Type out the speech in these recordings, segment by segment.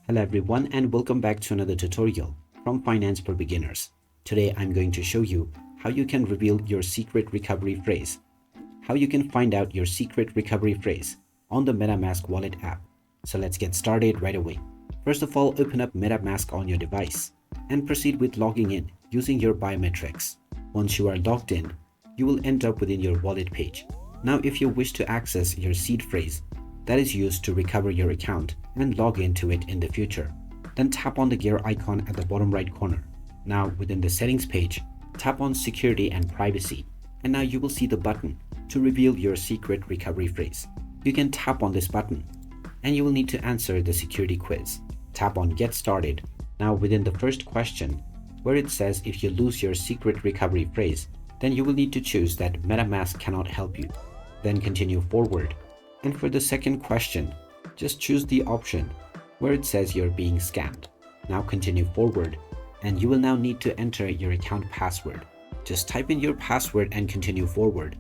Hello everyone and welcome back to another tutorial from Finance for Beginners. Today I'm going to show you how you can reveal your secret recovery phrase, how you can find out your secret recovery phrase on the MetaMask wallet app. So let's get started right away. First of all, open up MetaMask on your device and proceed with logging in using your biometrics. Once you are logged in, you will end up within your wallet page. Now if you wish to access your seed phrase that is used to recover your account and log into it in the future, then tap on the gear icon at the bottom right corner. Now within the settings page, tap on security and privacy, and now you will see the button to reveal your secret recovery phrase. You can tap on this button and you will need to answer the security quiz. Tap on get started. Now within the first question, where it says if you lose your secret recovery phrase, then you will need to choose that MetaMask cannot help you. Then continue forward. And for the second question, just choose the option where it says you're being scammed. Now continue forward, and you will now need to enter your account password. Just type in your password and continue forward.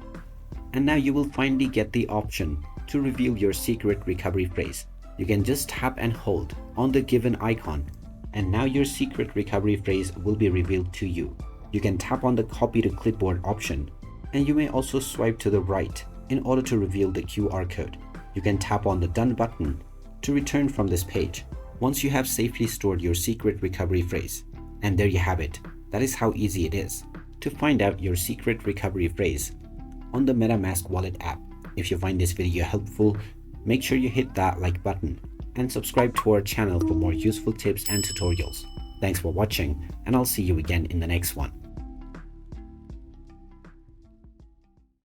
And now you will finally get the option to reveal your secret recovery phrase. You can just tap and hold on the given icon, and now your secret recovery phrase will be revealed to you. You can tap on the copy to clipboard option, and you may also swipe to the right in order to reveal the QR code. You can tap on the done button to return from this page once you have safely stored your secret recovery phrase. And there you have it. That is how easy it is to find out your secret recovery phrase on the MetaMask wallet app. If you find this video helpful, make sure you hit that like button and subscribe to our channel for more useful tips and tutorials. Thanks for watching, and I'll see you again in the next one.